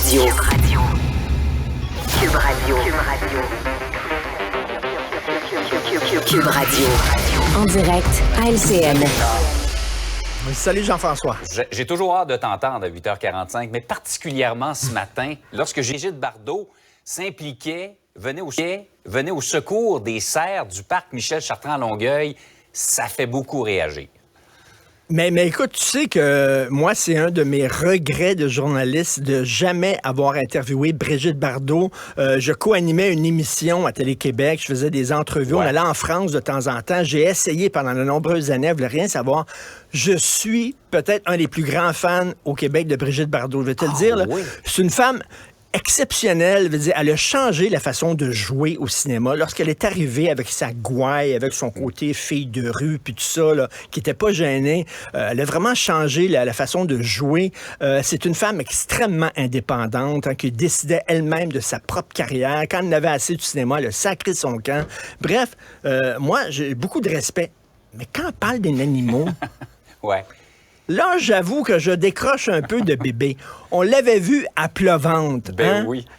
Radio. Cube Radio. Cube Radio. En direct à LCN. Salut Jean-François. J'ai toujours hâte de t'entendre à 8h45, mais particulièrement ce matin, lorsque Brigitte Bardot s'impliquait, venait au secours des cerfs du parc Michel Chartrand à Longueuil, ça fait beaucoup réagir. Mais écoute, tu sais que moi, c'est un de mes regrets de journaliste de jamais avoir interviewé Brigitte Bardot. Je co-animais une émission à Télé-Québec, je faisais des entrevues, on allait en France de temps en temps. J'ai essayé pendant de nombreuses années, je voulais rien savoir. Je suis peut-être un des plus grands fans au Québec de Brigitte Bardot. Je vais te le dire, là, c'est une femme exceptionnelle, veut dire, elle a changé la façon de jouer au cinéma. Lorsqu'elle est arrivée avec sa gouaille, avec son côté fille de rue, puis tout ça, là, qui était pas gênée, elle a vraiment changé la façon de jouer. C'est une femme extrêmement indépendante, hein, qui décidait elle-même de sa propre carrière. Quand elle avait assez du cinéma, elle a sacré son camp. Bref, moi, j'ai beaucoup de respect. Mais quand on parle des animaux... Ouais. Là, j'avoue que je décroche un peu de bébé. On l'avait vu à Pleuvante,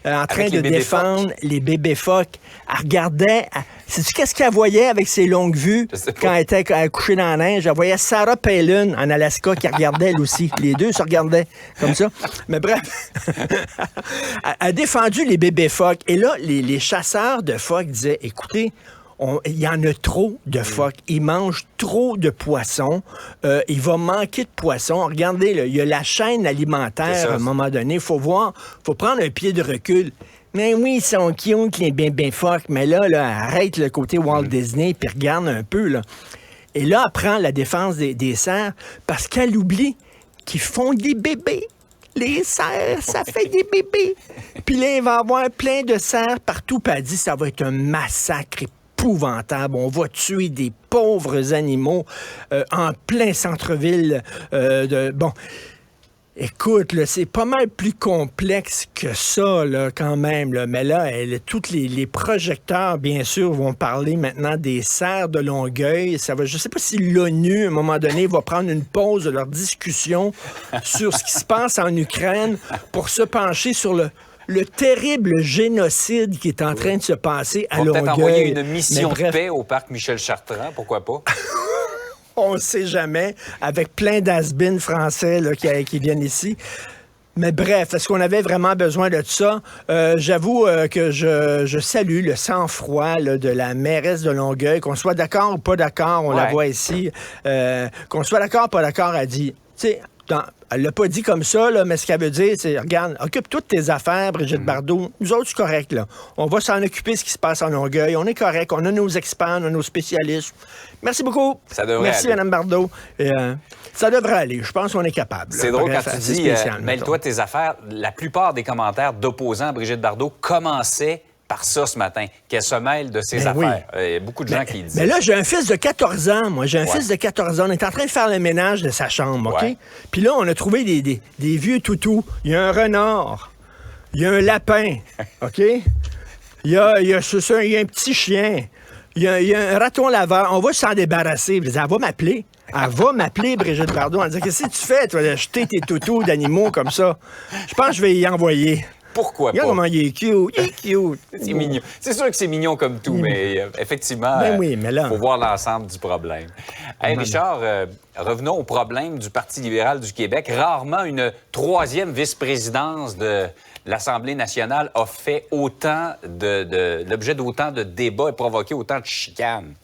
en train de défendre les bébés phoques. Elle regardait... Sais-tu qu'est-ce qu'elle voyait avec ses longues vues quand elle était couchée dans la neige? Elle voyait Sarah Palin en Alaska qui regardait elle aussi. Les deux se regardaient comme ça. Mais bref, elle a défendu les bébés phoques. Et là, les chasseurs de phoques disaient, écoutez, il y en a trop de phoques. Ils mangent trop de poissons. Il va manquer de poissons. Regardez, là, il y a la chaîne alimentaire à un moment donné. Il faut prendre un pied de recul. Mais oui, ils sont cute, les bébés phoques. Mais là, arrête le côté Walt Disney puis regarde un peu. Là. Et là, elle prend la défense des cerfs parce qu'elle oublie qu'ils font des bébés. Les cerfs, ça fait des bébés. Puis là, il va y avoir plein de cerfs partout. Puis elle dit ça va être un massacre épouvantable. On va tuer des pauvres animaux en plein centre-ville. Écoute, là, c'est pas mal plus complexe que ça, là, quand même. Là. Mais là, tous les projecteurs, bien sûr, vont parler maintenant des cerfs de Longueuil. Je sais pas si l'ONU, à un moment donné, va prendre une pause de leur discussion sur ce qui se passe en Ukraine pour se pencher sur le terrible génocide qui est en train de se passer à Longueuil. Peut-être envoyer une mission de paix au parc Michel Chartrand, pourquoi pas? On ne sait jamais, avec plein d'has-been français là, qui viennent ici. Mais bref, est-ce qu'on avait vraiment besoin de ça? J'avoue que je salue le sang-froid là, de la mairesse de Longueuil. Qu'on soit d'accord ou pas d'accord, on la voit ici. Qu'on soit d'accord ou pas d'accord, elle dit... Tu sais, elle l'a pas dit comme ça, là, mais ce qu'elle veut dire, c'est, regarde, occupe toutes tes affaires, Brigitte Bardot. Nous autres, c'est correct, là. On va s'en occuper, ce qui se passe en Longueuil. On est correct. On a nos experts, on a nos spécialistes. Merci beaucoup. Ça devrait Merci, aller. Mme Bardot. Ça devrait aller. Je pense qu'on est capable. C'est drôle quand tu dis, mêle-toi tes affaires. La plupart des commentaires d'opposants à Brigitte Bardot commençaient par ça ce matin, qu'elle se mêle de ses affaires. Il y a beaucoup de gens qui disent. Mais là, j'ai un fils de 14 ans, moi. J'ai un fils de 14 ans. On est en train de faire le ménage de sa chambre, OK? Puis là, on a trouvé des vieux toutous. Il y a un renard. Il y a un lapin, OK? Il y a un petit chien. Il y a un raton laveur. On va s'en débarrasser. Elle va m'appeler. Elle va m'appeler, Brigitte Bardot. Elle va dire, qu'est-ce que tu fais? Tu vas acheter tes toutous d'animaux comme ça. Je pense que je vais y envoyer. Pourquoi pas? Regarde comment il est cute. Il est cute. C'est mignon. C'est sûr que c'est mignon comme tout, mais effectivement, il faut voir l'ensemble du problème. Hey, Richard, revenons au problème du Parti libéral du Québec. Rarement une troisième vice-présidence de l'Assemblée nationale a fait l'objet d'autant de débats et provoqué autant de chicanes.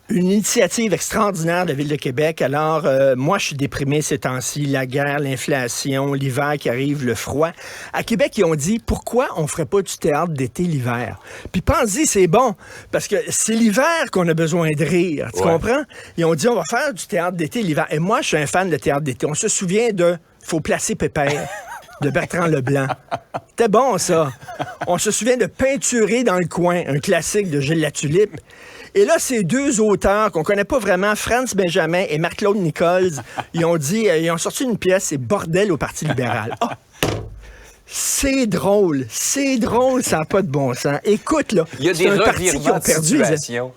Une initiative extraordinaire de la Ville de Québec. Alors, moi, je suis déprimé ces temps-ci. La guerre, l'inflation, l'hiver qui arrive, le froid. À Québec, ils ont dit, pourquoi on ferait pas du théâtre d'été l'hiver? Puis pense-y, c'est bon, parce que c'est l'hiver qu'on a besoin de rire. Tu comprends? Ils ont dit, on va faire du théâtre d'été l'hiver. Et moi, je suis un fan de théâtre d'été. On se souvient de Faut placer Pépère de Bertrand Leblanc. C'était bon, ça. On se souvient de Peinturer dans le coin, un classique de Gilles Latulippe. Et là, ces deux auteurs qu'on connaît pas vraiment, Franz Benjamin et Marc-Claude Nichols, ils ont sorti une pièce, c'est Bordel au Parti libéral. Oh! C'est drôle, ça n'a pas de bon sens. Écoute, là, il y a des revirements de situation.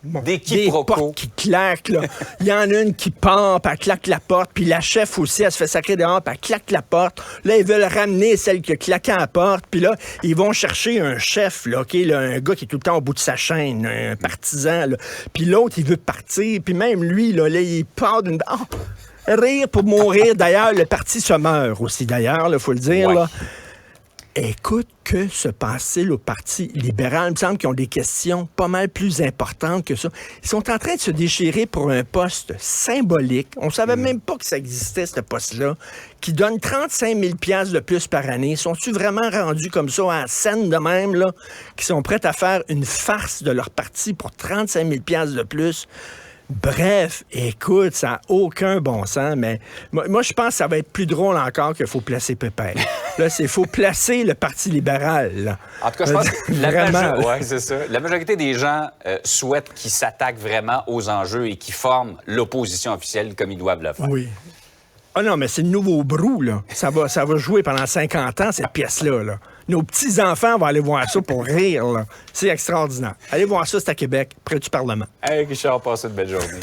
des quiproquos. Portes qui claquent, là. Il y en a une qui part, puis elle claque la porte, puis la chef aussi, elle se fait sacrer dehors, puis elle claque la porte. Là, ils veulent ramener celle qui a claqué à la porte, puis là, ils vont chercher un chef, là, là, un gars qui est tout le temps au bout de sa chaîne, un partisan, là. Puis l'autre, il veut partir, puis même lui, là, il part d'une... rire pour mourir. D'ailleurs, le parti se meurt aussi, d'ailleurs, il faut le dire, là. Écoute, que se passe-t-il au Parti libéral? Il me semble qu'ils ont des questions pas mal plus importantes que ça. Ils sont en train de se déchirer pour un poste symbolique. On ne savait même pas que ça existait, ce poste-là, qui donne 35 000 $ de plus par année. Sont-ils vraiment rendus comme ça, à la scène de même, là, qui sont prêts à faire une farce de leur parti pour 35 000 $ de plus? Bref, écoute, ça n'a aucun bon sens, mais moi, je pense que ça va être plus drôle encore qu'il faut placer Pépère. Là, il faut placer le Parti libéral. Là. En tout cas, je pense que la majorité des gens souhaitent qu'ils s'attaquent vraiment aux enjeux et qu'ils forment l'opposition officielle comme ils doivent le faire. Oui. Ah non, mais c'est le nouveau brou, là. Ça va jouer pendant 50 ans, cette pièce-là, là. Nos petits-enfants vont aller voir ça pour rire, là. C'est extraordinaire. Allez voir ça, c'est à Québec, près du Parlement. Hey, Richard, passe une belle journée.